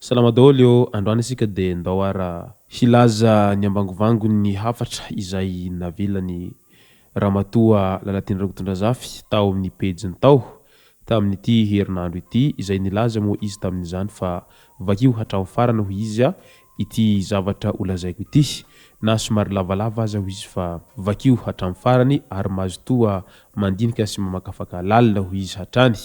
Salama daholo androany isika dia ndao ara hilaza ny ambangovango ny hafatra izay navelany ramatoa Lalatiana Rakotondrazafy tao amin'ny pejiny tao tamin'ity herinandro ity izay nilaza moa izy tamin'izany fa vakio hatramin'ny farany hoy izy ity zavatra olazaiko ity na somary lavalava aza hoy izy fa vakio hatramin'ny farany ary mahazo toa mandinika sy mamakafaka lalina hoy izy hatrany.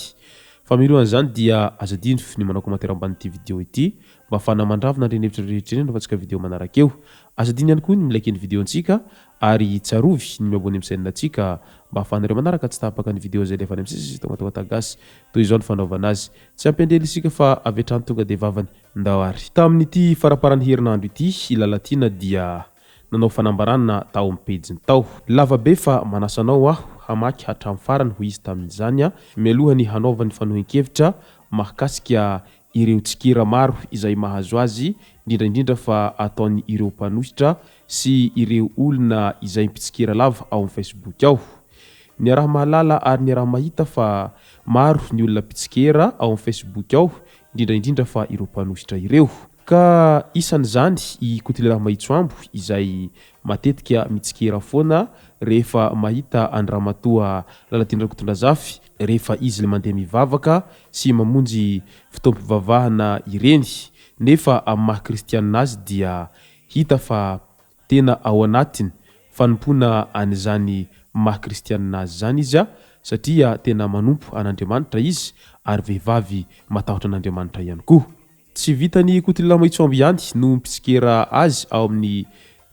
Fa milohan zany dia azadino ny manao commentaire amban'ity video ity mba afahana mandravona ireny hevitra rehetra ireny rehefa video manaraka eo. Azadino ihany koa ny milike ny videontsika ary tsarovy ny miabony amin'ny chaîne-ntsika mba afahanareo manaraka tsy tapaka ny video zay lefa any amin'ny WATAWATA GASY toy izao ny fanaovana azy. Tsy ampendely isika fa avy hatrany tonga dia vavany ndao ary. Tamin'ity faraparany herinandro ity Lalatiana dia nanao fanambarana tao amin'ny pejiny tao. Lava be fa manasanao aho hamaky hatramin'ny farany hoy izy tamin'izany mialohany hanaova ny fanohen-kevitra mahakasika ireo tsikira maro izay mahazo azy indrindra fa ataony ireo mpanositra sy ireo olona izay mpitsikira lava ao amin'ny Facebook ao. Ny araha mahalala ary ny araha mahita fa maro ny olona mpitsikira ao amin'ny Facebook ao indrindra fa ireo mpanositra ireo. Ka isan'izany i Koto Lilahimahitsoambo izay matetika mitsikira foana rehefa mahita andramatoa Lalatiana Rakotondrazafy rehefa izy le mandeha mivavaka sy mamonjy fotoam-pivavahana ireny nefa amin'ny maha-kristianina azy dia hita fa tena ao anatiny fanompona an'izany maha-kristianina azy zany izy satria tena manompo an'Andriamanitra izy ary vehivavy matahotra an'Andriamanitra ihany koa. Tsy vitany Koto Lilahimahitsoambo ihany no mpitsikira azy ao amin'ny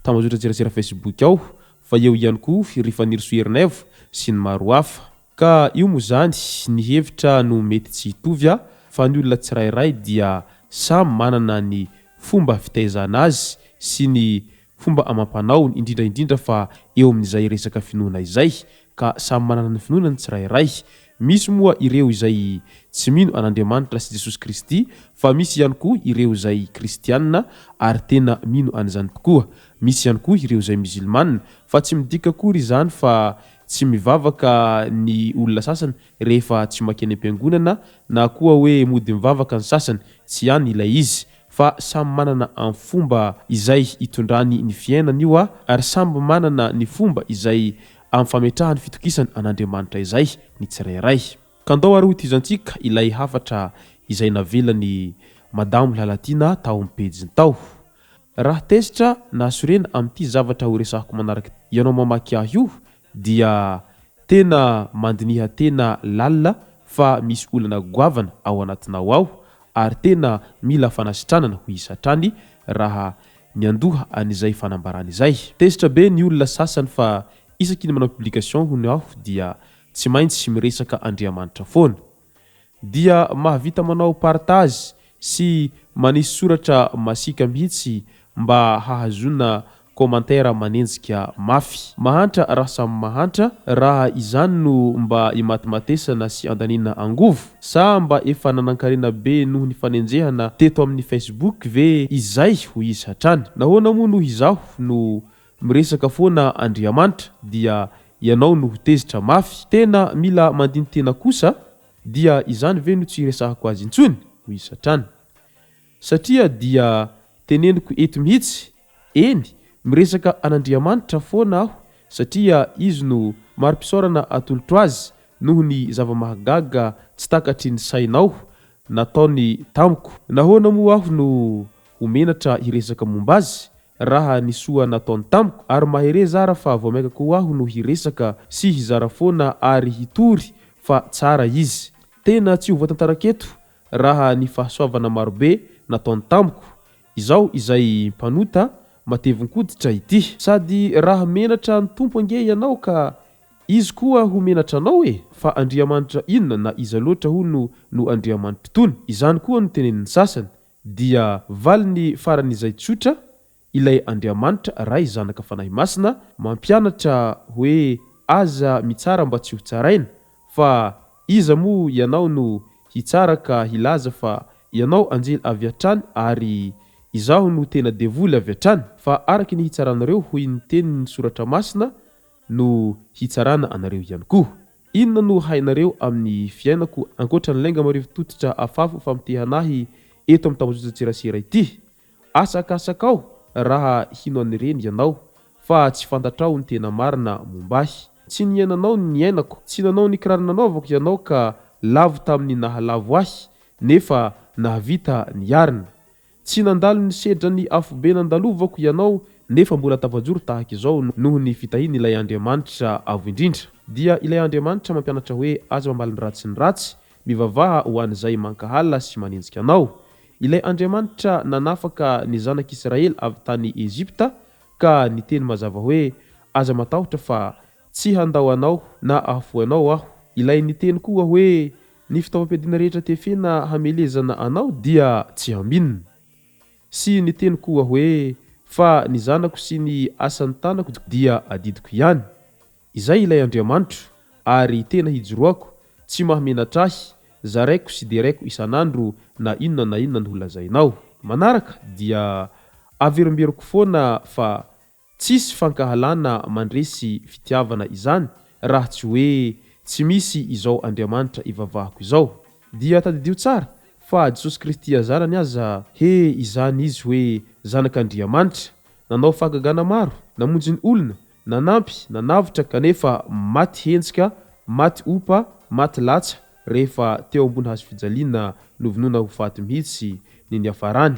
tambazotra tserasera Facebook ao fa eo ihany koa rehefa nirsoherinaivo sy ny maro hafa. Ka io moa zany ny hevitra no mety tsy hitovy fa ny olona tsirairay dia samy manana ny fomba fitaizana azy sy ny fomba amampanao indrindra fa eo amin'izay resaka finoana izay ka samy manana ny finoana ny tsirairay. Misy moa ireo izay tsy mino an'Andriamanitra sy Jesosy Kristy fa misy ihany koa ireo izay kristianina ary tena mino an'izany tokoa. Misy ihany koa ireo izay musulmane fa tsy midika kory izany fa tsy mivavaka ny olona sasany rehefa tsy makeny am-piangonana na koa hoe mody mivavaka ny sasany tsy ihany ilay izy fa samy manana amin'ny fomba izay hitondrany ny fiainana io ary samy manana ny fomba izay amin'ny fametrahany fitokisany an'Andriamanitra izay ny tsirairay. Ka ndao ary hotizantsika ilay hafatra izay navelany madamo Lalatiana tao amin'ny pejiny tao. Raha tezitra na sorena amin'ity zavatra ho resahako manaraka ianao mamaky ahy io dia tena mandiniha tena lalina fa misy olana goavana ao anatinao ao ary tena mila fanasitranana ho izy hatrany raha niandoha an'izay fanambarana izay. Tezitra be ny olona sasany fa isaky ny manao publication hono aho dia tsy maintsy miresaka Andriamanitra foana. Dia mahavita manao partage sy manisy soratra masika mihitsy mba hahazona commentaire manenjika mafy. Mahantra raha samy mahantra raha izany no mba imatimatesana sy andanina angovo sa mba efa nanankarena be noho ny fanenjehana teto amin'ny Facebook ve izay ho izy hatrany. Nahoana moa noho izaho no miresaka foana Andriamanitra dia ianao no tezitra mafy tena mila mandiny tena kosa dia izany ve no tsy resahako azy intsony ho izy hatrany. Satria dia teneniko eto mihitsy eny miresaka an'Andriamanitra foana aho satria izy no maro-pisaorana atolotro azy noho ny zava-mahagaga tsy takatry ny sainao nataony tamiko. Nahoana moa aho no homenatra hiresaka momba azy raha nisoa nataony tamiko ary mahere zara fa vao maika koa aho no hiresaka sy hizara foana ary hitory fa tsara izy. Tena tsy ho voatantaraketo raha ny fahasoavana marobe nataony tamiko izao izay mpanota matevin-koditra ity sady raha menatra ny tompo ange ianao ka izy koa ho menatra anao fa Andriamanitra inona na iza loatra hono no Andriamanitra tony. Izany koa no tenenin'ny sasany dia valiny faran'izay tsotra ilay Andriamanitra ray zanaka fanahy masina mampianatra hoe aza mitsara mba tsy ho tsaraina fa iza moa ianao no hitsara ka hilaza fa ianao anjely avy hatrany ary izaho no tena devoly avy hatrany fa araky ny hitsaranareo hoy ny tenin'ny soratra masina no hitsarana anareo ihany koa. Inona no hainareo amin'ny fiainako ankoatra ny lainga marivo totitra afafo famtehanahy eto amin'ny tambazotra-tserasera ity. Asakasakao raha hino anireny ianao fa tsy fantatrao ny tena marina mombahy. Tsy niainanao ny iainako, tsy nanao ny kiraro nanaovako ianao ka lavo tamin'ny nahalavo ahy nefa nahavita ny arina. Tsy nandalo ny sedra ny afobe nandalovako ianao nefa mbola tafajoro tahaka izao noho ny fitahian'ilay Andriamanitra avo indrindra. Dia ilay Andriamanitra mampianatra hoe aza mamaly ny ratsy ny ratsy, mivavaha ho an'izay mankahala sy manenjika anao. Ilay Andriamanitra nanafaka ny zanak'Israely avy tany Ezipta ka niteny mazava hoe aza matahotra fa tsy handao anao na afoanao aho. Ilay niteny koa hoe ny fitaovam-piadiana rehetra tefena hamelezana anao dia tsy amin'I. Sy niteny koa hoe fa ny zanako sy ny asan'ny tanako dia adidiko ihany. Izay ilay Andriamanitra ary tena hijoroako, tsy mahamenatra ahy, zaraiko sy deraiko isanandro na inona no holazainao. Manaraka dia averimberiko foana fa tsisy fankahalana mandresy fitiavana izany raha tsy hoe tsy misy izao Andriamanitra ivavahako izao. Dia tadidio tsara fa Jesosy Kristy azarany aza izany izy hoe zanak'Andriamanitra, nanao fahagagana maro, namonjy ny olona, nanampy, nanavitra kanefa maty hensika, maty opa, maty latsa rehefa teo ambony hazo fijaliana novonoina ho faty mihitsy ny niafarany.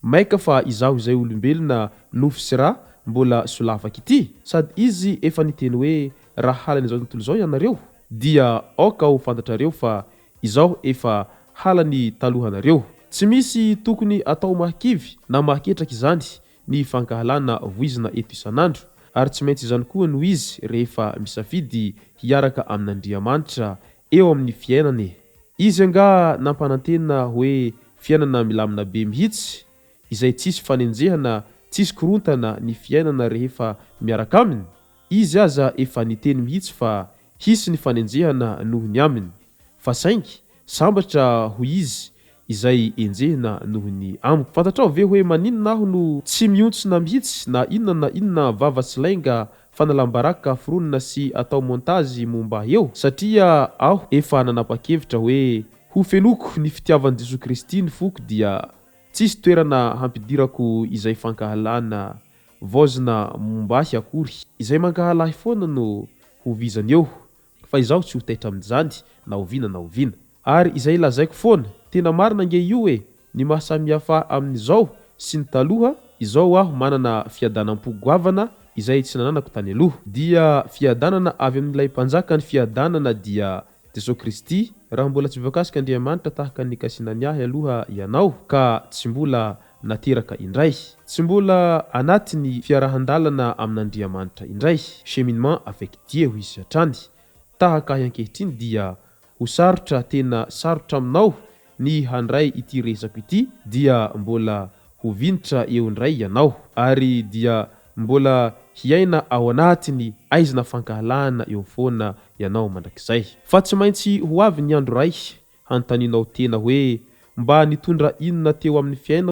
Maika fa izaho izay olombelona nofy sy ra mbola solafaka ity, sady izy efa niteny hoe raha halany izao tontolo izao ianareo dia aoka ho fantatrareo fa izaho efa halany talohanareo. Tsy misy tokony atao mahakivy na mahaketraka izany ny fankahalana voizina eto isanandro, ary tsy maintsy izany koa noho izy rehefa misafidy hiaraka amin'Andriamanitra eo amin'ny fiainany. Izy anga nampanantena hoe fiainana milamina be mihitsy izay tsisy fanenjehana, tsisy korontana ny fiainana rehefa miaraka aminy. Izy aza efa niteny mihitsy fa hisy ny fanenjehana noho ny aminy, fa saingy sambatra ho izy izay enjehina noho ny amiko. Fantatrao ve hoe maninona aho no tsy miontsona mihitsy na inona vava sy lainga fanalambaraka foronina sy atao montazy momba eo, satria aho efa nanapa-kevitra hoe ho fenoko ny fitiavan'i Jesosy Kristy ny foko dia tsisy toerana hampidirako izay fankahalana vozina mombahy akory. Izay mankahalahy foana no hovizany eo, fa izaho tsy ho taitra amin'izany na oviana na oviana. Ary izay lazaiko foana, tena marina nge io ny mahasamihafa amin'izao sy ny taloha, izao aho manana fiadanam-po goavana izay tsy nananako tany aloha. Dia fiadanana avy amin'ilay mpanjaka, ny fiadanana dia Jesosy Kristy. Raha mbola tsy voakasika Andriamanitra tahaka ny kasinany ahy aloha ianao ka tsy mbola nateraka indray, tsy mbola anatiny fiarahandalana amin'Andriamanitra indray, cheminement avec Dieu ho izy hatrany, tahaka ahy ankehitriny dia ho sarotra, tena sarotra aminao ny handray ity resako ity, dia mbola ho vinitra eo indray ianao, ary dia mbola hiaina ao anatiny aizina fankahalana eo foana ianao mandrakizay. Fa tsy maintsy ho avy ny andro ray hanontanianao tena hoe mba nitondra inona teo amin'ny fiaina